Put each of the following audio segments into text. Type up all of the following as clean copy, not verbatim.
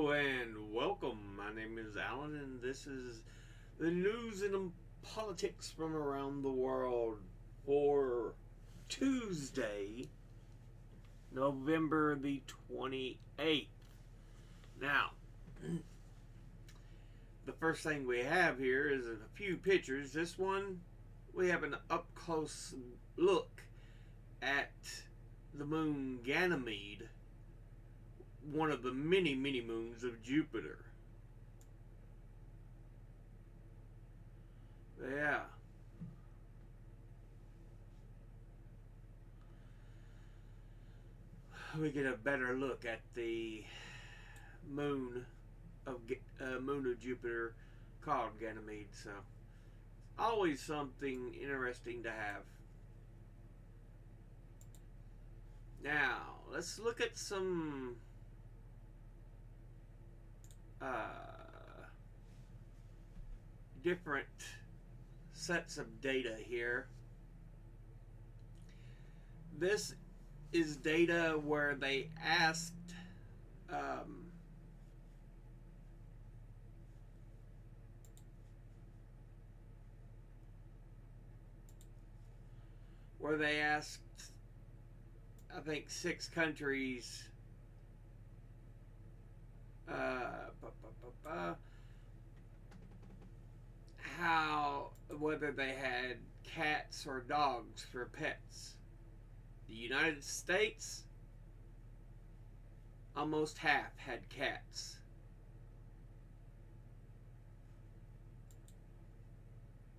Hello and welcome. My name is Alan, and this is the news and politics from around the world for Tuesday, November the 28th. Now, the first thing we have here is a few pictures. This one, we have an up close look at the moon Ganymede, one of the many, many moons of Jupiter. Yeah. We get a better look at the moon of Jupiter called Ganymede. So, always something interesting to have. Now, let's look at some different sets of data here. This is data where they asked I think 6 countries whether they had cats or dogs for pets. The United States, almost half had cats.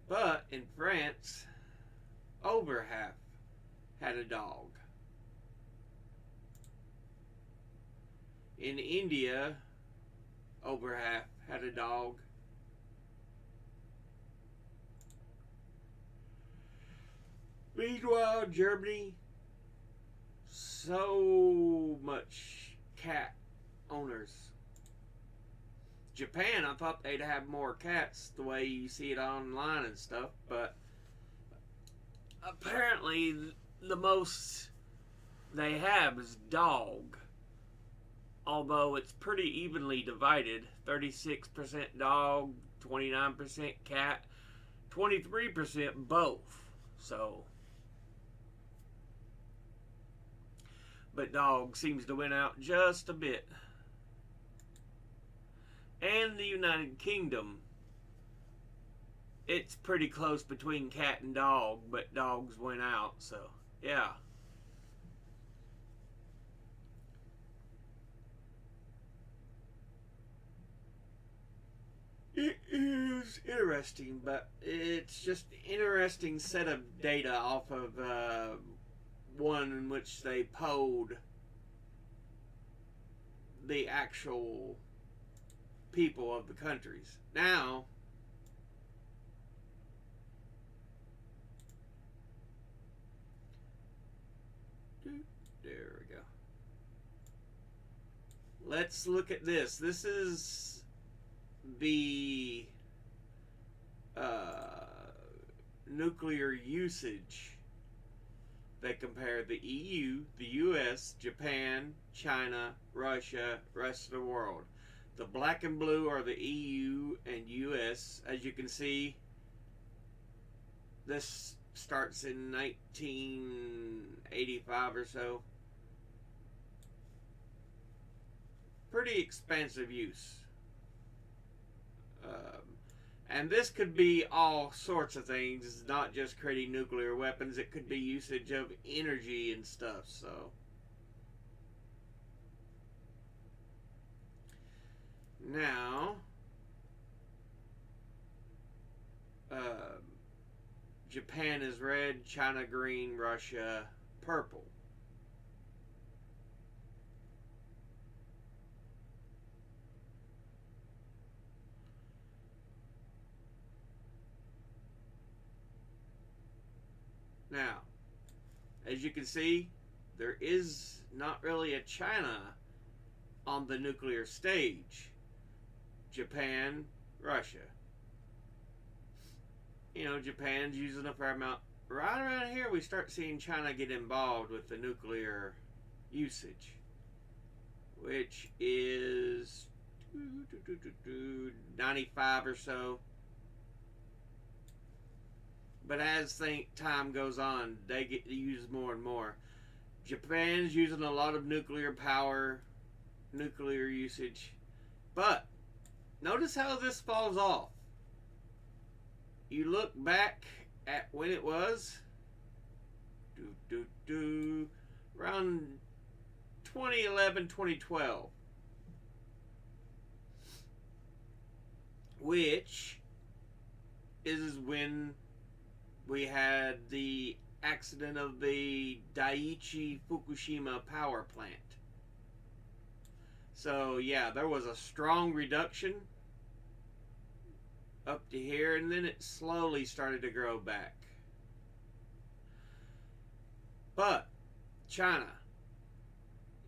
But in France, over half had a dog. In India, over half had a dog. Meanwhile, Germany, so much cat owners. Japan, I thought they'd have more cats the way you see it online and stuff, but apparently the most they have is dog. Although it's pretty evenly divided, 36% dog, 29% cat, 23% both. So, but dog seems to win out just a bit. And the United Kingdom, it's pretty close between cat and dog, but dogs win out. So, yeah. It is interesting, but it's just an interesting set of data off of one in which they polled the actual people of the countries. Now, there we go. Let's look at this. This is the nuclear usage. They compare the EU, the US, Japan, China, Russia, rest of the world. The black and blue are the EU and US. As you can see, this starts in 1985 or so. Pretty expansive use. And this could be all sorts of things, not just creating nuclear weapons. It could be usage of energy and stuff. So, now, Japan is red, China green, Russia purple. Now, as you can see, there is not really a China on the nuclear stage. Japan, Russia. You know, Japan's using a fair amount. Right around here, we start seeing China get involved with the nuclear usage, which is 95 or so. But as time goes on, they get used more and more. Japan's using a lot of nuclear power, nuclear usage. But notice how this falls off. You look back at when it was around 2011, 2012, which is when we had the accident of the Daiichi Fukushima power plant. So yeah, there was a strong reduction up to here, and then it slowly started to grow back. But China,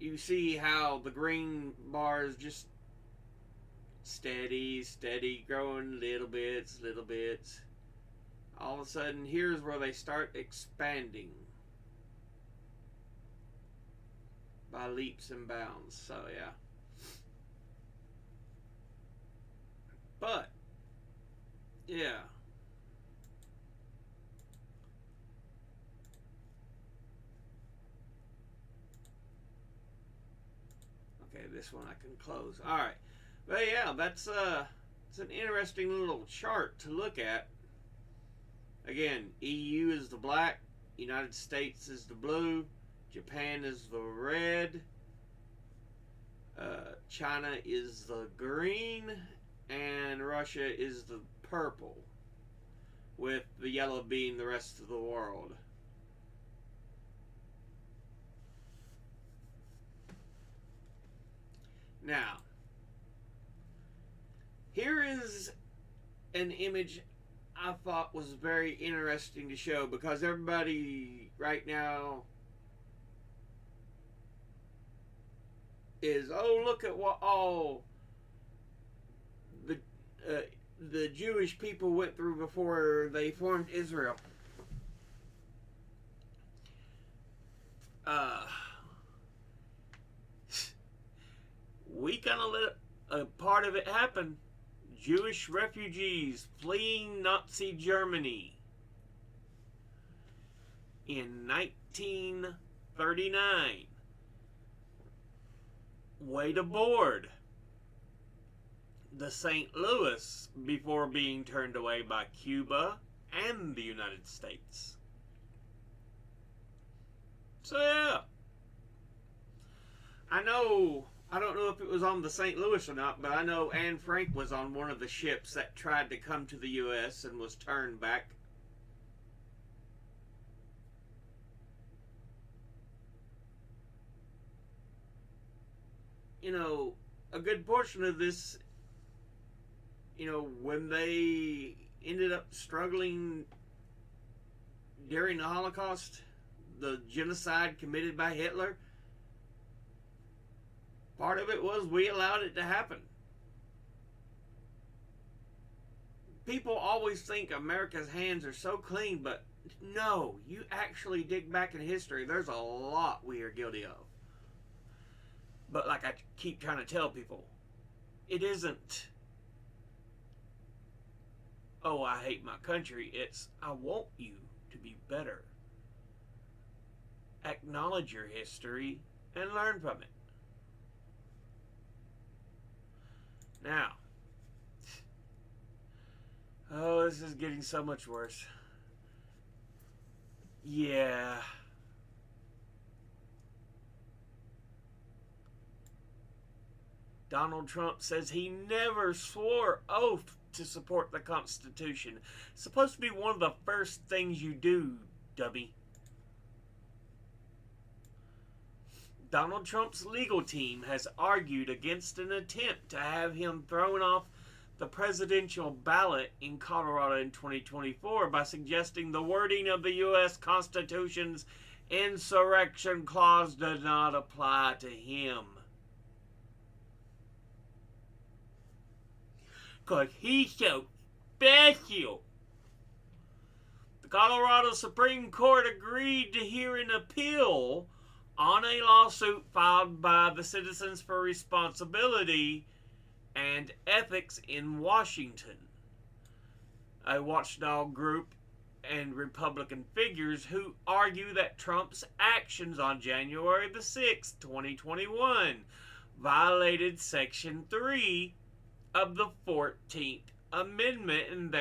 you see how the green bars just steady growing little bits. All of a sudden, here's where they start expanding by leaps and bounds. So yeah. But yeah. Okay, this one I can close. All right. But yeah, that's it's an interesting little chart to look at. Again, EU is the black, United States is the blue, Japan is the red, China is the green, and Russia is the purple, with the yellow being the rest of the world. Now, here is an image I thought was very interesting to show, because everybody right now is, oh, look at what all the Jewish people went through before they formed Israel. We kind of let a part of it happen. Jewish refugees fleeing Nazi Germany in 1939 weighed aboard the St. Louis before being turned away by Cuba and the United States. So yeah, I don't know if it was on the St. Louis or not, but I know Anne Frank was on one of the ships that tried to come to the U.S. and was turned back. You know, a good portion of this, when they ended up struggling during the Holocaust, the genocide committed by Hitler, part of it was we allowed it to happen. People always think America's hands are so clean, but no, you actually dig back in history, there's a lot we are guilty of. But like I keep trying to tell people, it isn't, oh, I hate my country. It's, I want you to be better. Acknowledge your history and learn from it. Now, oh, this is getting so much worse. Yeah. Donald Trump says he never swore oath to support the Constitution. It's supposed to be one of the first things you do, dummy. Donald Trump's legal team has argued against an attempt to have him thrown off the presidential ballot in Colorado in 2024 by suggesting the wording of the U.S. Constitution's insurrection clause does not apply to him. Because he's so special. The Colorado Supreme Court agreed to hear an appeal on a lawsuit filed by the Citizens for Responsibility and Ethics in Washington, a watchdog group and Republican figures who argue that Trump's actions on January the 6th, 2021 violated Section 3 of the 14th Amendment, and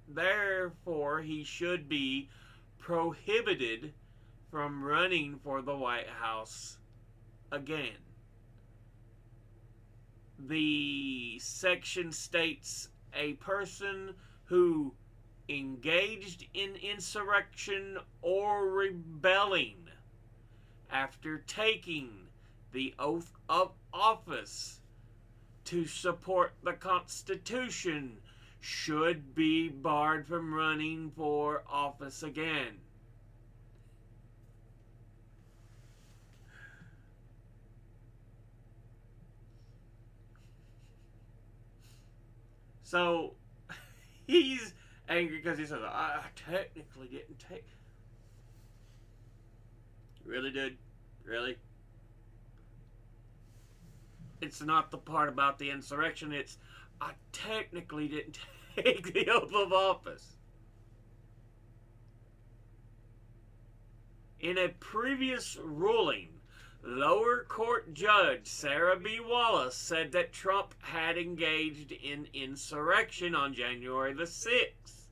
therefore he should be prohibited from running for the White House again. The section states a person who engaged in insurrection or rebelling after taking the oath of office to support the Constitution should be barred from running for office again. So he's angry because he says, I technically didn't take. Really, dude? Really? It's not the part about the insurrection, it's I technically didn't take the oath of office. In a previous ruling, lower court judge Sarah B. Wallace said that Trump had engaged in insurrection on January the 6th,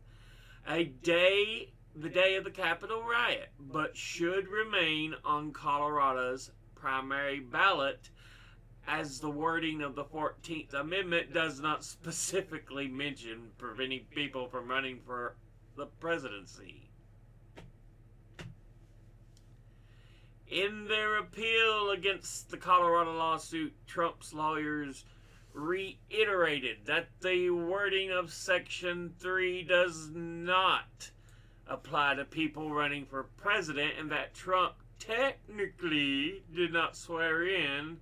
the day of the Capitol riot, but should remain on Colorado's primary ballot, as the wording of the 14th Amendment does not specifically mention preventing people from running for the presidency. In their appeal against the Colorado lawsuit, Trump's lawyers reiterated that the wording of Section 3 does not apply to people running for president, and that Trump technically did not swear in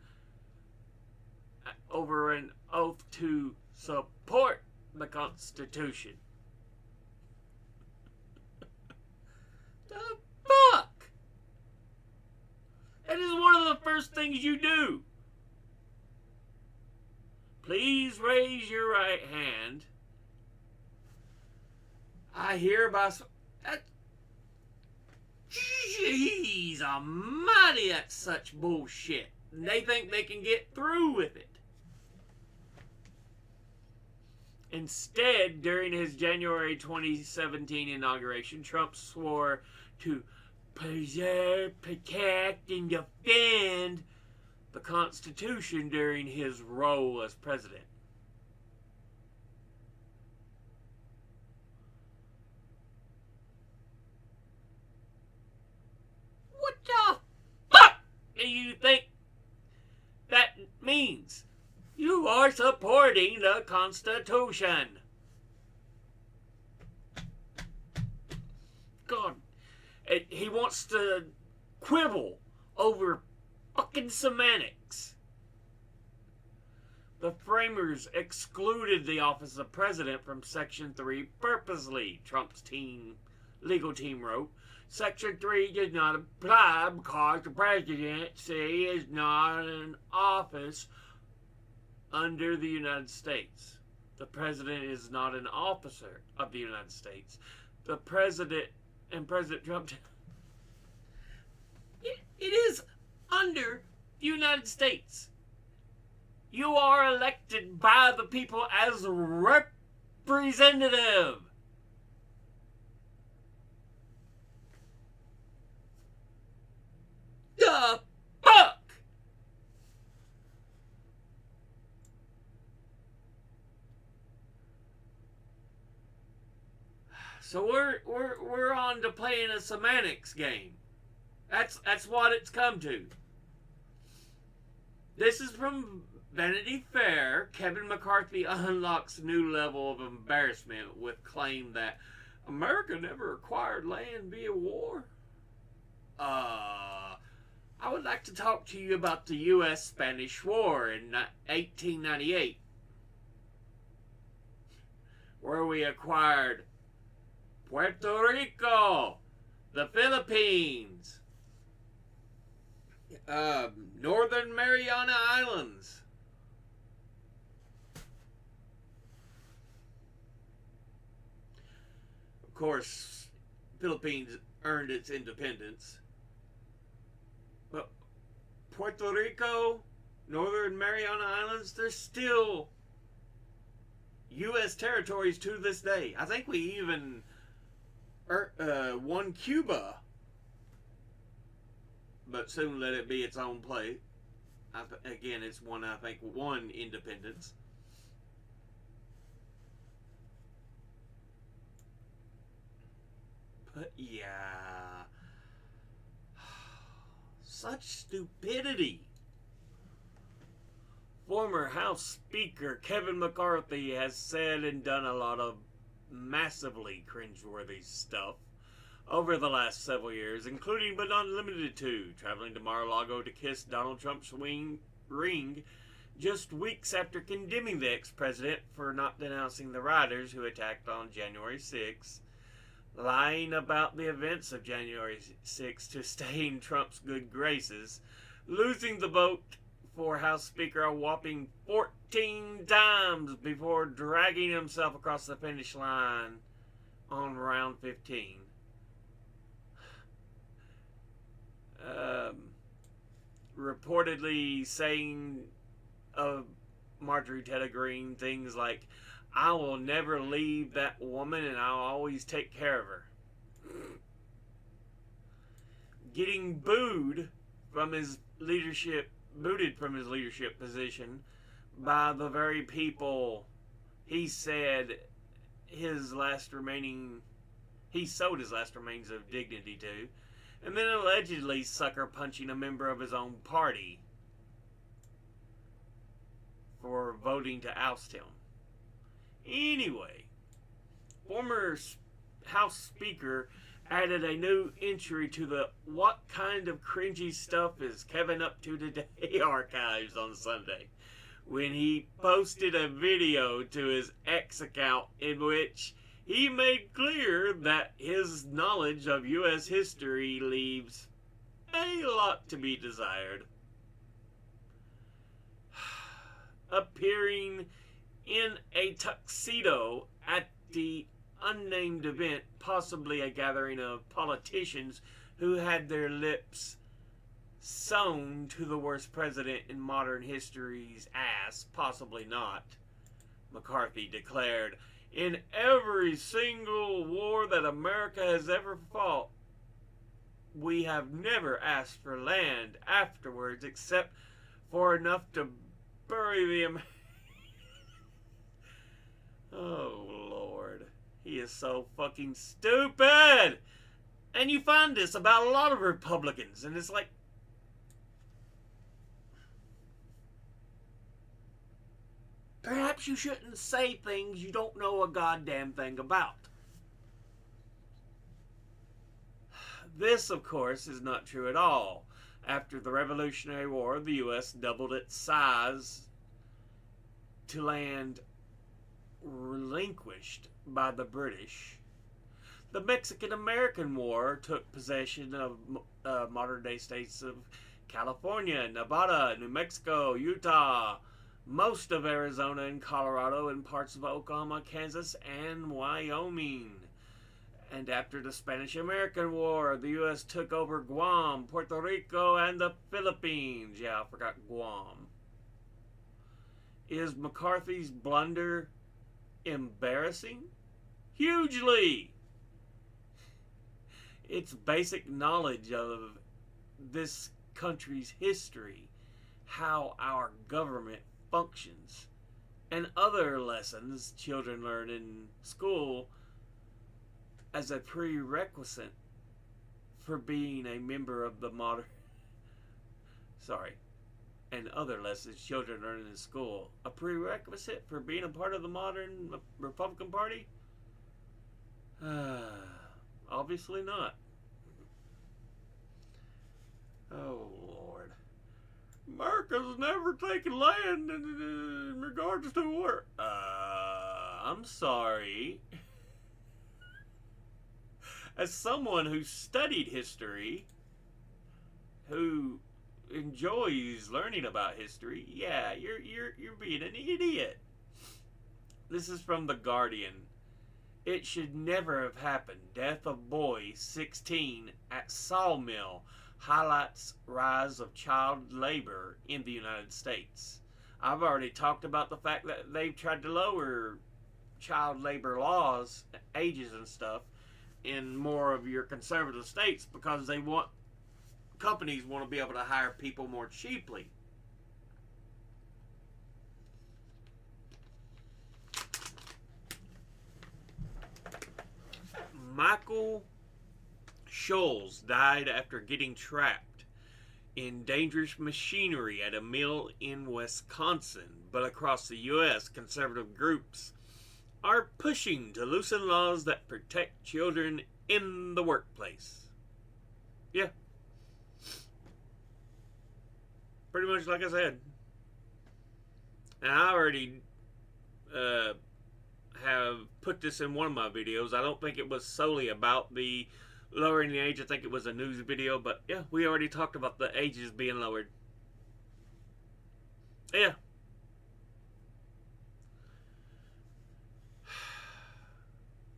over an oath to support the Constitution. The fuck? That is one of the first things you do. Please raise your right hand. I hereby... Jeez almighty, that's such bullshit. And they think they can get through with it. Instead, during his January 2017 inauguration, Trump swore to preserve, protect, and defend the Constitution during his role as president. What the fuck do you think that means? You are supporting the Constitution. God, he wants to quibble over fucking semantics. The framers excluded the office of president from Section 3 purposely, Trump's legal team wrote. Section 3 does not apply because the presidency is not an office under the United States. The president is not an officer of the United States. The president and President Trump... It is under the United States. You are elected by the people as representative. The fuck? So we're on to playing a semantics game. That's what it's come to. This is from Vanity Fair. Kevin McCarthy unlocks new level of embarrassment with claim that America never acquired land via war. I would like to talk to you about the U.S.-Spanish War in 1898, where we acquired Puerto Rico, the Philippines, Northern Mariana Islands, course, Philippines earned its independence. But Puerto Rico, Northern Mariana Islands, they're still U.S. territories to this day. I think we even won Cuba, but soon let it be its own place. Again, it's one, I think, one independence. But yeah, such stupidity. Former House Speaker Kevin McCarthy has said and done a lot of massively cringeworthy stuff over the last several years, including but not limited to traveling to Mar-a-Lago to kiss Donald Trump's ring just weeks after condemning the ex-president for not denouncing the rioters who attacked on January 6th, lying about the events of January 6th to stay in Trump's good graces, losing the vote for House Speaker a whopping 14 times before dragging himself across the finish line on round 15. Reportedly saying of Marjorie Taylor Greene things like, "I will never leave that woman and I'll always take care of her." Getting booted from his leadership position by the very people he said he sold his last remains of dignity to, and then allegedly sucker punching a member of his own party for voting to oust him. Anyway, former House Speaker added a new entry to the "What kind of cringy stuff is Kevin up to today" archives on Sunday, when he posted a video to his X account in which he made clear that his knowledge of U.S. history leaves a lot to be desired. Appearing in a tuxedo at the unnamed event, possibly a gathering of politicians who had their lips sewn to the worst president in modern history's ass, possibly not, McCarthy declared, "In every single war that America has ever fought, we have never asked for land afterwards except for enough to bury the Oh, Lord. He is so fucking stupid! And you find this about a lot of Republicans, and it's like, perhaps you shouldn't say things you don't know a goddamn thing about. This, of course, is not true at all. After the Revolutionary War, the U.S. doubled its size to land relinquished by the British. The Mexican-American War took possession of modern-day states of California, Nevada, New Mexico, Utah, most of Arizona and Colorado, and parts of Oklahoma, Kansas, and Wyoming. And after the Spanish-American War, the U.S. took over Guam, Puerto Rico, and the Philippines. Yeah, I forgot Guam. Is McCarthy's blunder embarrassing? Hugely! It's basic knowledge of this country's history, how our government functions, and other lessons children learn in school as a prerequisite for being a member of the modern... and other lessons children learn in school. A prerequisite for being a part of the modern Republican Party? Obviously not. Oh, Lord. America's never taken land in regards to war. I'm sorry. As someone who studied history, who enjoys learning about history, yeah, you're being an idiot. This is from The Guardian. It should never have happened. Death of boy 16 at sawmill highlights rise of child labor in the United States. I've already talked about the fact that they've tried to lower child labor laws, ages and stuff, in more of your conservative states because companies want to be able to hire people more cheaply. Michael Scholes died after getting trapped in dangerous machinery at a mill in Wisconsin. But across the U.S., conservative groups are pushing to loosen laws that protect children in the workplace. Yeah. Pretty much like I said. And I already have put this in one of my videos. I don't think it was solely about the lowering the age. I think it was a news video. But yeah, we already talked about the ages being lowered. Yeah.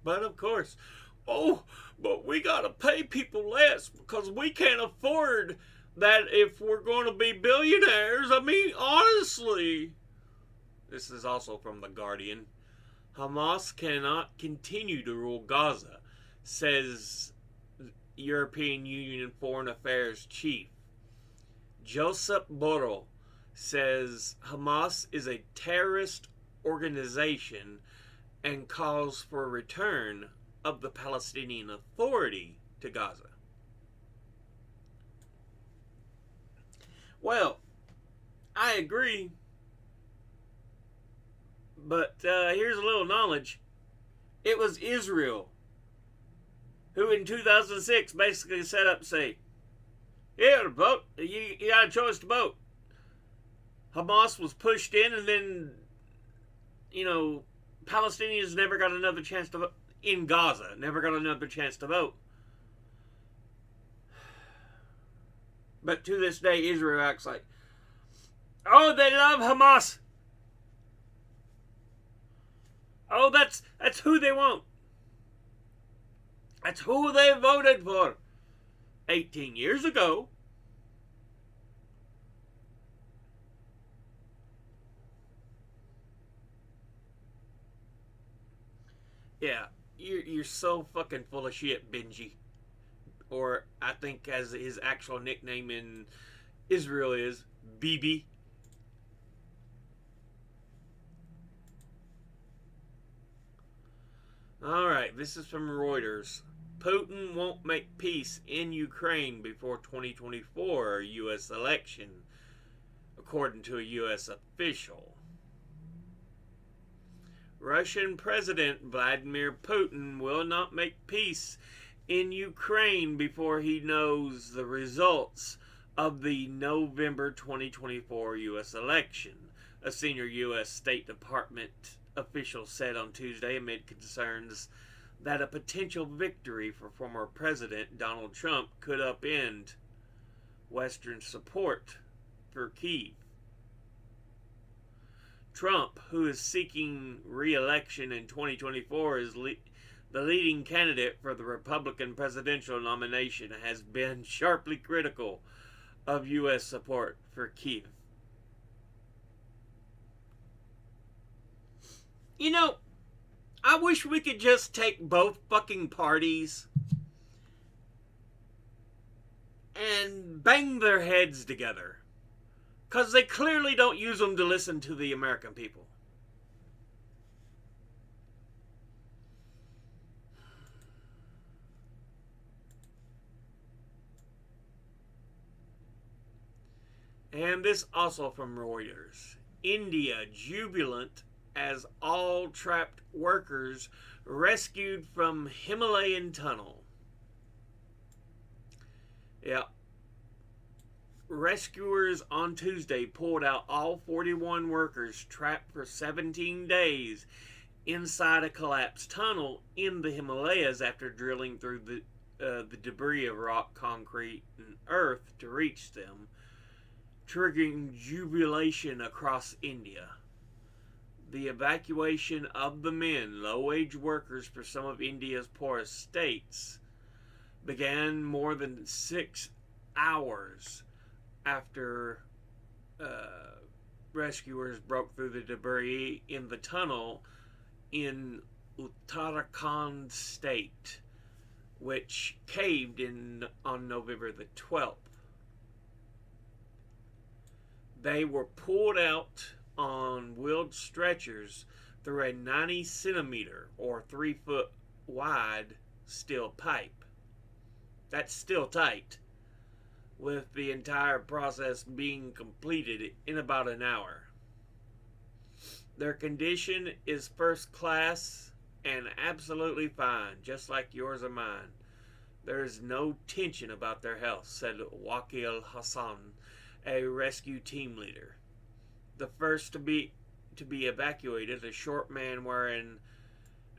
But of course, but we gotta pay people less because we can't afford that if we're going to be billionaires. I mean, honestly. This is also from The Guardian. Hamas cannot continue to rule Gaza, says European Union Foreign Affairs Chief. Josep Borrell says Hamas is a terrorist organization and calls for a return of the Palestinian Authority to Gaza. Well, I agree. But here's a little knowledge. It was Israel who in 2006 basically set up, say, here, vote. You got a choice to vote. Hamas was pushed in, and then, Palestinians never got another chance to vote. In Gaza, never got another chance to vote. But to this day, Israel acts like, oh, they love Hamas. Oh, that's who they want. That's who they voted for 18 years ago. Yeah, you're so fucking full of shit, Benji. Or I think as his actual nickname in Israel is, Bibi. Alright, this is from Reuters. Putin won't make peace in Ukraine before 2024 U.S. election, according to a U.S. official. Russian President Vladimir Putin will not make peace in Ukraine before he knows the results of the November 2024 U.S. election, a senior U.S. State Department official said on Tuesday amid concerns that a potential victory for former President Donald Trump could upend Western support for Kyiv. Trump, who is seeking re-election in 2024, is the leading candidate for the Republican presidential nomination, has been sharply critical of U.S. support for Kyiv. I wish we could just take both fucking parties and bang their heads together. Because they clearly don't use them to listen to the American people. And this also from Reuters. India jubilant as all trapped workers rescued from Himalayan tunnel. Yeah. Rescuers on Tuesday pulled out all 41 workers trapped for 17 days inside a collapsed tunnel in the Himalayas after drilling through the debris of rock, concrete, and earth to reach them, triggering jubilation across India. The evacuation of the men, low-wage workers for some of India's poorest states, began more than 6 hours after rescuers broke through the debris in the tunnel in Uttarakhand state, which caved in on November the 12th. They were pulled out on wheeled stretchers through a 90 centimeter or 3 foot wide steel pipe. That's still tight, with the entire process being completed in about an hour. Their condition is first class and absolutely fine, just like yours or mine. There is no tension about their health, said Wakil Hassan, a rescue team leader. The first to be evacuated, a short man wearing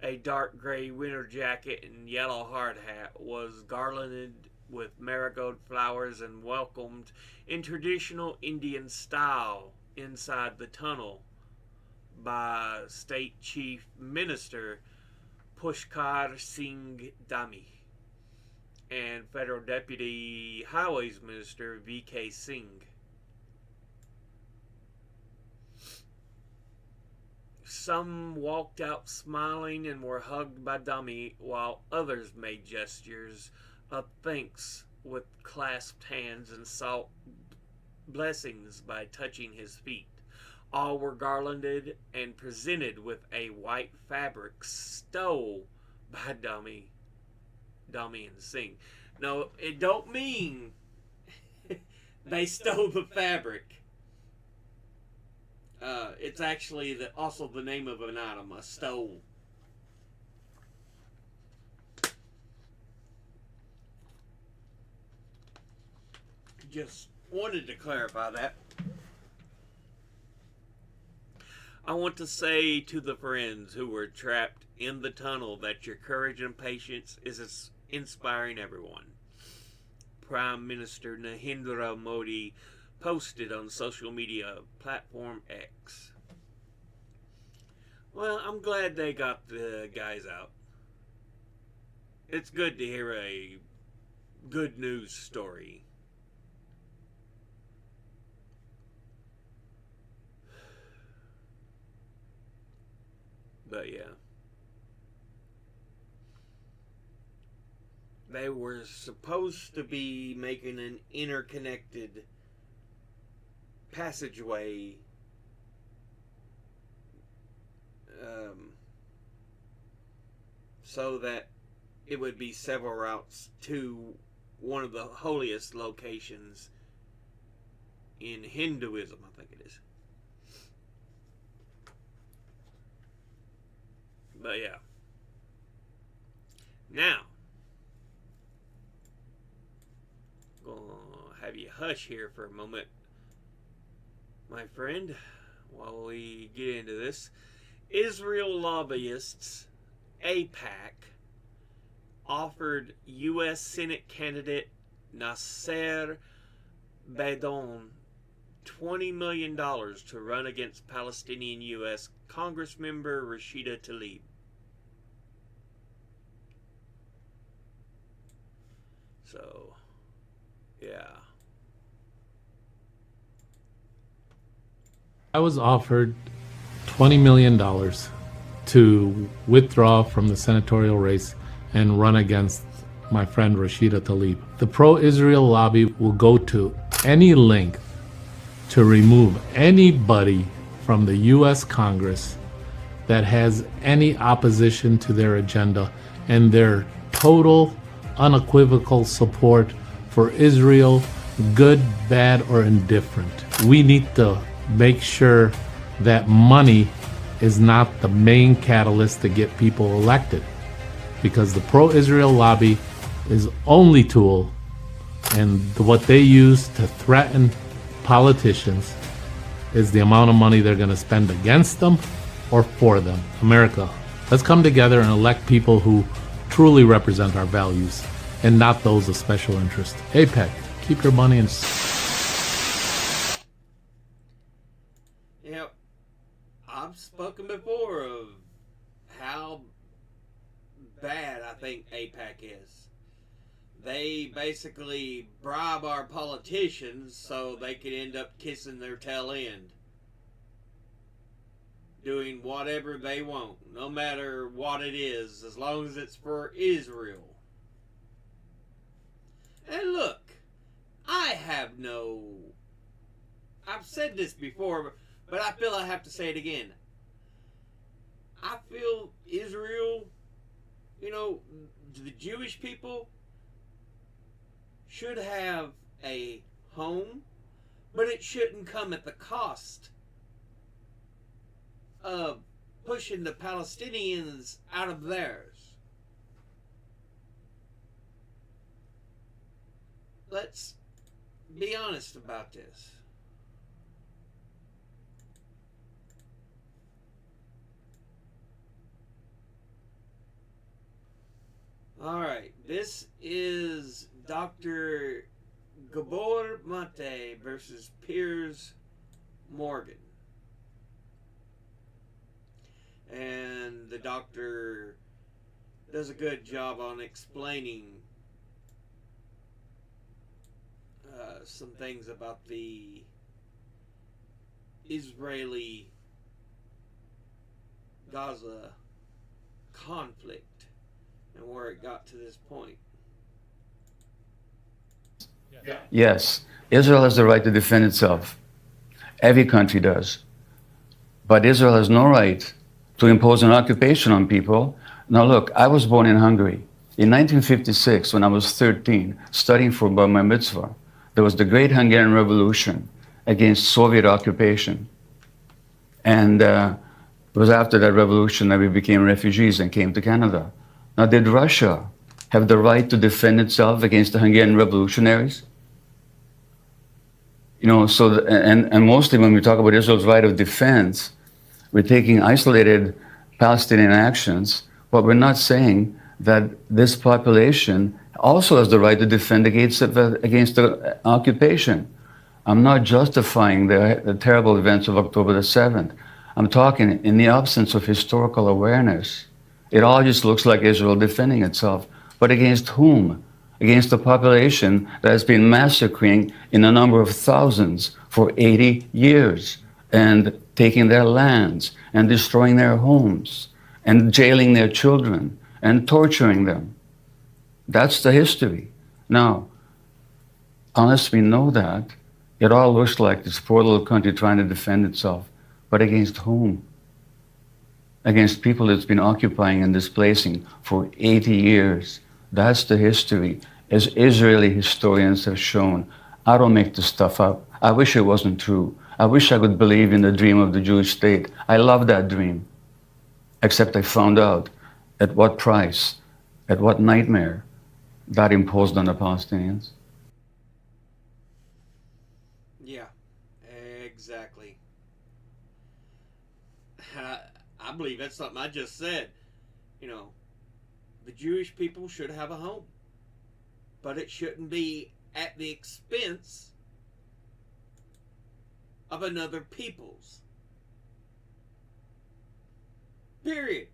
a dark gray winter jacket and yellow hard hat, was garlanded with marigold flowers and welcomed in traditional Indian style inside the tunnel by State Chief Minister Pushkar Singh Dhami and Federal Deputy Highways Minister V.K. Singh. Some walked out smiling and were hugged by Dhami, while others made gestures of thanks with clasped hands and sought blessings by touching his feet. All were garlanded and presented with a white fabric stole by Dhami and Singh. No, it don't mean they stole the fabric. It's actually also the name of an item, a stole. Just wanted to clarify that. I want to say to the friends who were trapped in the tunnel that your courage and patience is inspiring everyone. Prime Minister Narendra Modi posted on social media platform X. Well, I'm glad they got the guys out. It's good to hear a good news story. But yeah. They were supposed to be making an interconnected passageway so that it would be several routes to one of the holiest locations in Hinduism, I think it is. But yeah. Now, gonna have you hush here for a moment, my friend, while we get into this. Israel lobbyists, AIPAC, offered U.S. Senate candidate Nasser Badon $20 million to run against Palestinian U.S. Congressmember Rashida Tlaib. So, yeah. I was offered $20 million to withdraw from the senatorial race and run against my friend Rashida Tlaib. The pro-Israel lobby will go to any length to remove anybody from the U.S. Congress that has any opposition to their agenda and their total, unequivocal support for Israel, good, bad, or indifferent. We need to make sure that money is not the main catalyst to get people elected, because the pro-Israel lobby is only tool, and what they use to threaten politicians is the amount of money they're going to spend against them or for them. America, let's come together and elect people who truly represent our values and not those of special interest. AIPAC, keep your money in. Yep. I've spoken before of how bad I think APAC is. They basically bribe our politicians so they can end up kissing their tail end, doing whatever they want, no matter what it is, as long as it's for Israel. And look, I have no. I've said this before, but I feel I have to say it again. I feel Israel, the Jewish people should have a home, but it shouldn't come at the cost of pushing the Palestinians out of theirs. Let's be honest about this. Alright, this is Dr. Gabor Mate versus Piers Morgan. And the doctor does a good job on explaining some things about the Israeli Gaza conflict and where it got to this point. Yes, Israel has the right to defend itself. Every country does. But Israel has no right to impose an occupation on people. Now look, I was born in Hungary. In 1956, when I was 13, studying for Bar Mitzvah, there was the Great Hungarian Revolution against Soviet occupation. And it was after that revolution that we became refugees and came to Canada. Now, did Russia have the right to defend itself against the Hungarian revolutionaries? And mostly when we talk about Israel's right of defense, we're taking isolated Palestinian actions, but we're not saying that this population also has the right to defend against the occupation. I'm not justifying the terrible events of October the 7th. I'm talking in the absence of historical awareness. It all just looks like Israel defending itself. But against whom? Against the population that has been massacring in a number of thousands for 80 years and taking their lands and destroying their homes and jailing their children and torturing them. That's the history. Now, unless we know that, it all looks like this poor little country trying to defend itself. But against whom? Against people it's been occupying and displacing for 80 years. That's the history, as Israeli historians have shown. I don't make this stuff up. I wish it wasn't true. I wish I could believe in the dream of the Jewish state. I love that dream. Except I found out at what price, at what nightmare that imposed on the Palestinians. Yeah, exactly. I believe that's something I just said. The Jewish people should have a home, but it shouldn't be at the expense of another people's. Period.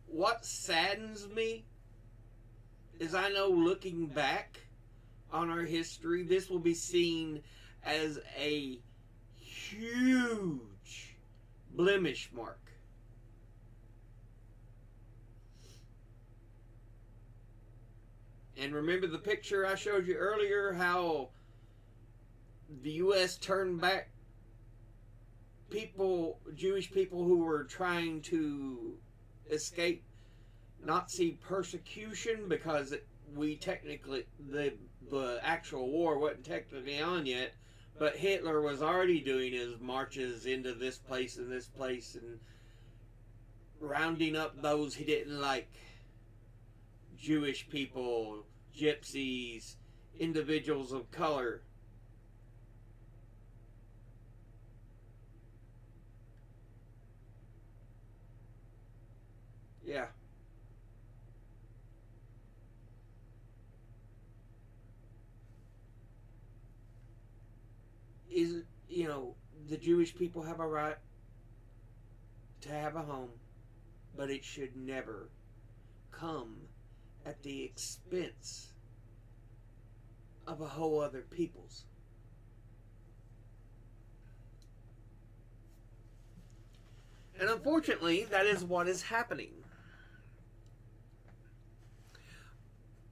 What saddens me is I know looking back on our history, this will be seen as a huge blemish mark. And remember the picture I showed you earlier, how the U.S. turned back Jewish people who were trying to escape Nazi persecution because the actual war wasn't technically on yet, but Hitler was already doing his marches into this place and rounding up those he didn't like. Jewish people, gypsies, individuals of color. Yeah. is, the Jewish people have a right to have a home, but it should never come at the expense of a whole other people's. And unfortunately, that is what is happening.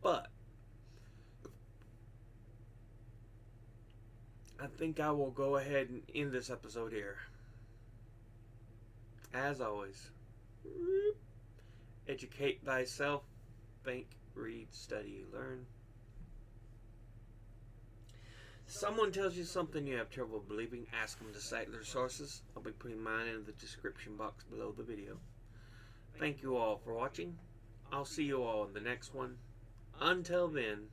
But I think I will go ahead and end this episode here. As always, educate thyself, think, read, study, learn. Someone tells you something you have trouble believing, ask them to cite their sources. I'll be putting mine in the description box below the video. Thank you all for watching. I'll see you all in the next one. Until then,